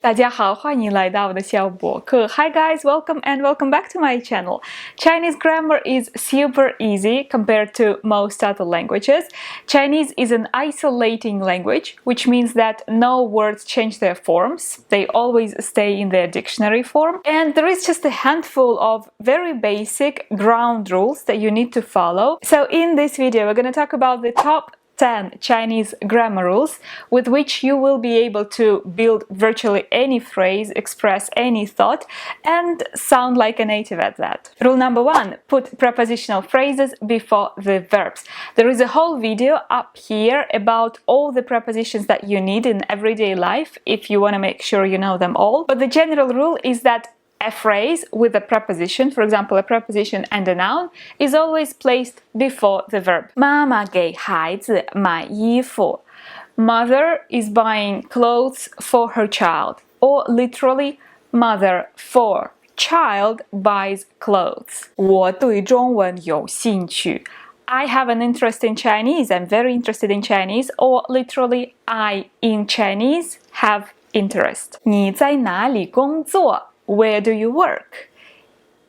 大家好，欢迎来到我的小博客。Hi guys, welcome and welcome back to my channel. Chinese grammar is super easy compared to most other languages. Chinese is an isolating language, which means that no words change their forms. They always stay in their dictionary form. And there is just a handful of very basic ground rules that you need to follow. So in this video, we're going to talk about the top 10 Chinese grammar rules with which you will be able to build virtually any phrase, express any thought, and sound like a native at that. Rule number 1, put prepositional phrases before the verbs. There is a whole video up here about all the prepositions that you need in everyday life if you want to make sure you know them all. But the general rule is that a phrase with a preposition, for example, a preposition and a noun, is always placed before the verb. 妈妈给孩子买衣服. Mother is buying clothes for her child. Or literally, mother for child buys clothes. 我对中文有兴趣. I have an interest in Chinese. I'm very interested in Chinese. Or literally, I in Chinese have interest. 你在哪里工作? Where do you work?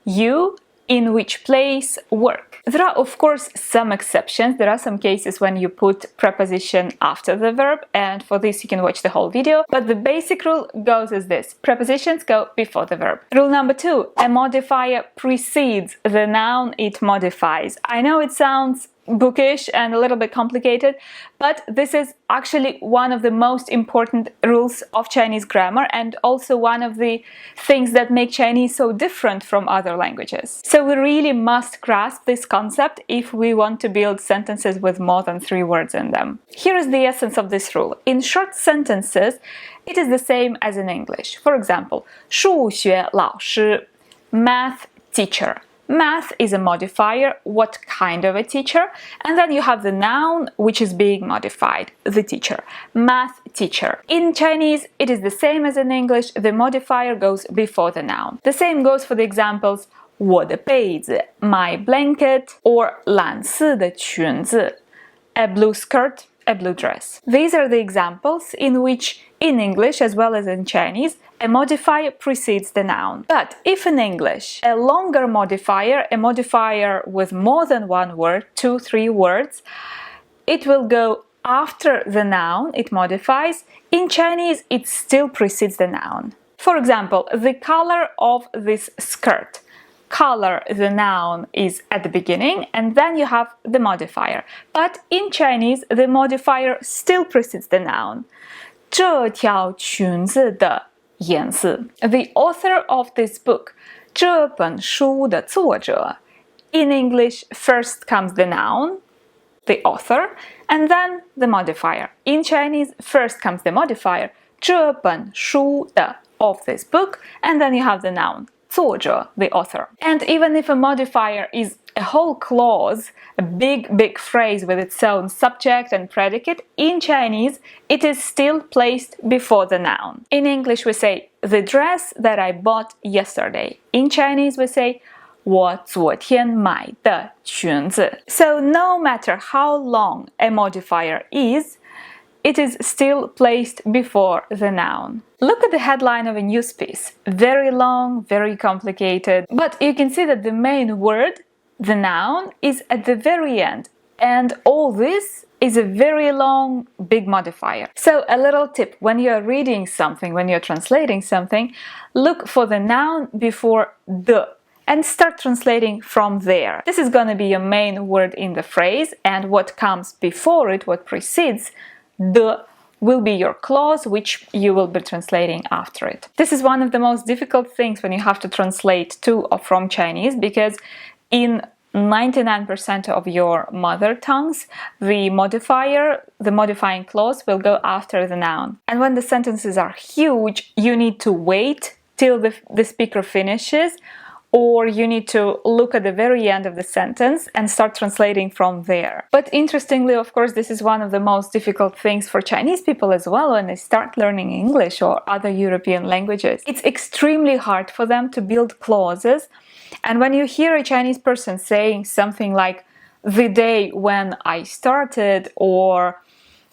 You, in which place, work. There are, of course, some exceptions. There are some cases when you put preposition after the verb, and for this you can watch the whole video. But the basic rule goes as this. Prepositions go before the verb. Rule number 2. A modifier precedes the noun it modifies. I know it sounds bookish and a little bit complicated, but this is actually one of the most important rules of Chinese grammar and also one of the things that make Chinese so different from other languages. So we really must grasp this concept if we want to build sentences with more than 3 words in them. Here is the essence of this rule. In short sentences, it is the same as in English. For example, 数学老师, math teacher. Math is a modifier, what kind of a teacher? And then you have the noun, which is being modified, the teacher, math teacher. In Chinese, it is the same as in English, the modifier goes before the noun. The same goes for the examples 我的被子, my blanket, or 蓝色的裙子, a blue skirt, a blue dress. These are the examples in which, in English as well as in Chinese, a modifier precedes the noun. But if in English, a longer modifier, a modifier with more than 1 word, 2, 3 words, it will go after the noun it modifies. In Chinese, it still precedes the noun. For example, the color of this skirt. Color, the noun, is at the beginning, and then you have the modifier. But in Chinese, the modifier still precedes the noun. 这条裙子的颜色. The author of this book, 这本书的作者. In English, first comes the noun, the author, and then the modifier. In Chinese, first comes the modifier, 这本书的 of this book, and then you have the noun, 作者, the author. And even if a modifier is a whole clause, a big phrase with its own subject and predicate, in Chinese it is still placed before the noun. In English we say, the dress that I bought yesterday. In Chinese we say, 我昨天买的裙子. So no matter how long a modifier is, it is still placed before the noun. Look at the headline of a news piece. Very long, very complicated, but you can see that the main word, the noun, is at the very end, and all this is a very long, big modifier. So a little tip, when you're reading something, when you're translating something, look for the noun before the and start translating from there. This is going to be your main word in the phrase, and what comes before it, what precedes, the will be your clause, which you will be translating after it. This is one of the most difficult things when you have to translate to or from Chinese, because in 99% of your mother tongues, the modifier, the modifying clause, will go after the noun. And when the sentences are huge, you need to wait till the speaker finishes, or you need to look at the very end of the sentence and start translating from there. But interestingly, of course, this is one of the most difficult things for Chinese people as well when they start learning English or other European languages. It's extremely hard for them to build clauses, and when you hear a Chinese person saying something like the day when I started, or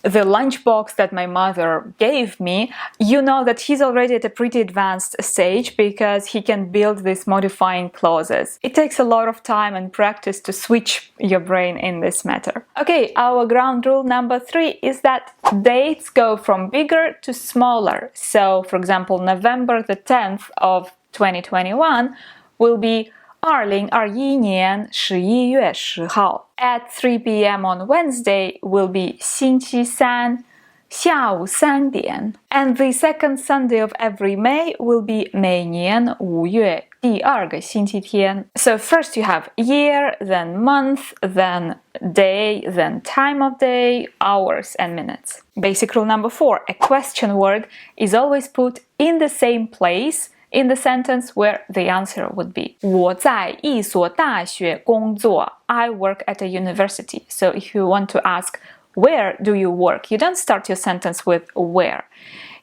the lunchbox that my mother gave me, you know that he's already at a pretty advanced stage because he can build these modifying clauses. It takes a lot of time and practice to switch your brain in this matter. Okay, our ground rule number 3 is that dates go from bigger to smaller. So, for example, November the 10th of 2021 will be 2021年11月10号 at 3 p.m. on Wednesday will be 星期三下午3点 and the second Sunday of every May will be 每年5月第2个星期天 So first you have year, then month, then day, then time of day, hours and minutes. Basic rule number 4, a question word is always put in the same place in the sentence where the answer would be. 我在一所大学工作 I work at a university. So if you want to ask where do you work, you don't start your sentence with where.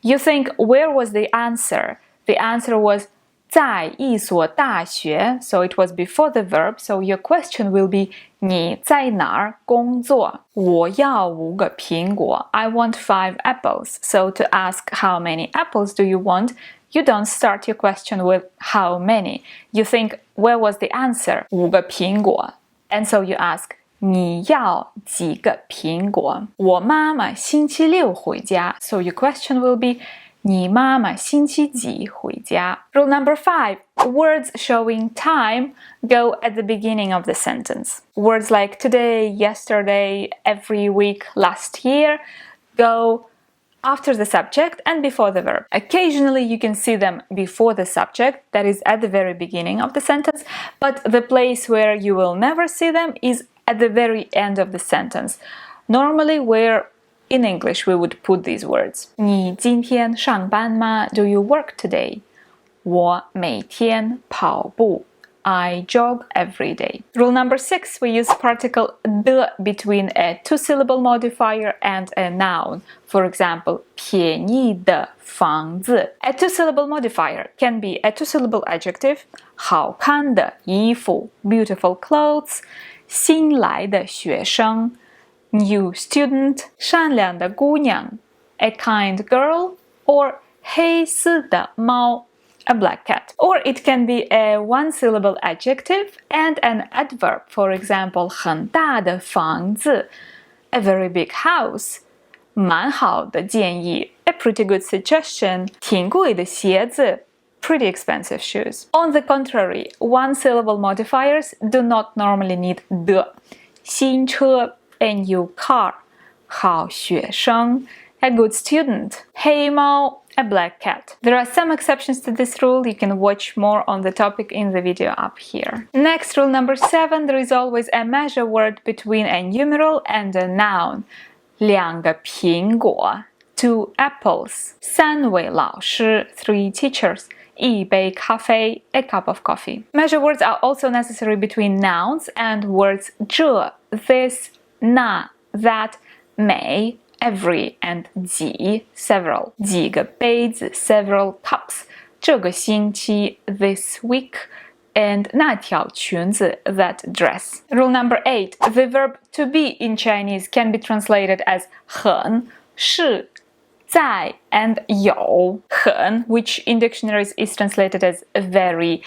You think where was the answer? The answer was 在一所大学 So it was before the verb. So your question will be 你在哪儿工作我要5个苹果 I want 5 apples. So to ask how many apples do you want, you don't start your question with how many. You think, where was the answer? 5个苹果 And so you ask, 你要几个苹果我妈妈星期六回家 So your question will be, 你妈妈星期几回家 Rule number 5. Words showing time go at the beginning of the sentence. Words like today, yesterday, every week, last year go after the subject and before the verb. Occasionally you can see them before the subject, that is at the very beginning of the sentence, but the place where you will never see them is at the very end of the sentence. Normally where in English we would put these words. 你今天上班吗? Do you work today? 我每天跑步 I jog every day. Rule number 6, we use particle the between a two-syllable modifier and a noun. For example, 便宜的房子 A two-syllable modifier can be a two-syllable adjective, 好看的衣服 beautiful clothes, 新来的学生 new student, 善良的姑娘 a kind girl, or 黑色的猫a black cat. Or it can be a one-syllable adjective and an adverb. For example, 很大的房子 a very big house, 蛮好的建议 a pretty good suggestion, 挺贵的鞋子 pretty expensive shoes. On the contrary, one-syllable modifiers do not normally need the. 新车 a new car, 好学生 a good student, 黑猫a black cat. There are some exceptions to this rule. You can watch more on the topic in the video up here. Next, rule number 7, there is always a measure word between a numeral and a noun. 2个苹果 2 apples, 3位老师 3 teachers, 一杯咖啡 a cup of coffee. Measure words are also necessary between nouns and words 这 this, 那 that, 每every and 几 several 几个杯子 several cups 这个星期 this week and 那条裙子 that dress. Rule number 8. The verb to be in Chinese can be translated as 很是在 and 有很 which in dictionaries is translated as very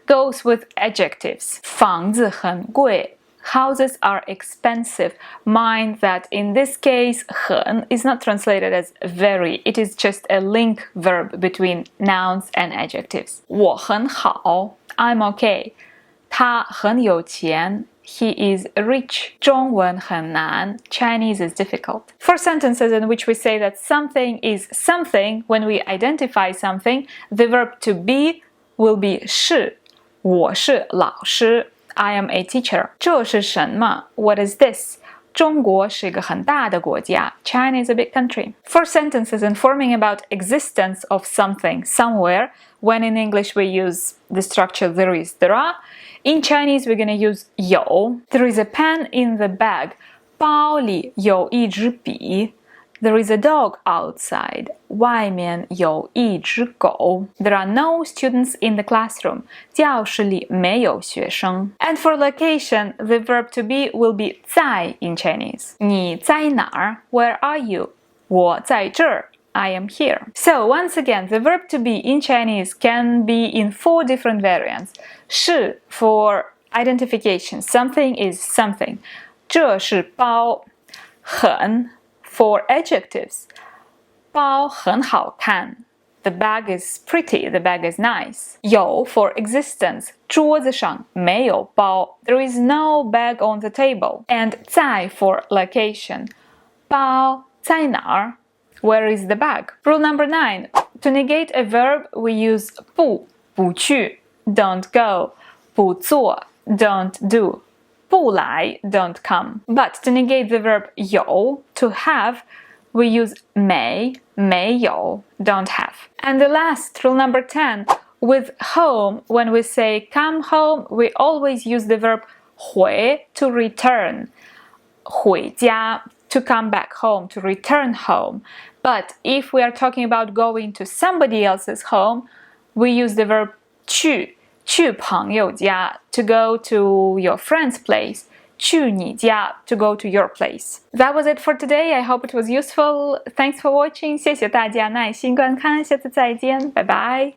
goes with adjectives. 房子很贵Houses are expensive. Mind that in this case, 很 is not translated as very. It is just a link verb between nouns and adjectives. 我很好 I'm okay. 他很有钱 He is rich. 中文很难 Chinese is difficult. For sentences in which we say that something is something, when we identify something, the verb to be will be 是我是老师I am a teacher. 这是什么 What is this? 中国是个很大的国家 China is a big country. For sentences informing about existence of something somewhere, when in English we use the structure there is, there are, in Chinese we're going to use 有 There is a pen in the bag 包里有一支笔 There is a dog outside. 外面有一只狗。There are no students in the classroom. 教室里没有学生。And for location, the verb to be will be 在 in Chinese. 你在哪儿? Where are you? 我在这儿。I am here. So once again, the verb to be in Chinese can be in 4 different variants. 是 for identification. Something is something. 这是包。很 for adjectives. 包很好看。The bag is pretty. The bag is nice. 有 for existence. 桌子上没有包。There is no bag on the table. And 在 for location. 包在哪儿? Where is the bag? Rule number 9. To negate a verb, we use 不去 don't go, 不做 don't do, 不来 don't come. But to negate the verb 有 to have, we use没有 don't have. And the last, rule number 10. With home, when we say come home, we always use the verb 回 to return. 回家 to come back home, to return home. But if we are talking about going to somebody else's home, we use the verb 去朋友家 to go to your friend's place, 去你家 to go to your place. That was it for today. I hope it was useful. Thanks for watching. 谢谢大家耐心观看，下次再见，拜拜。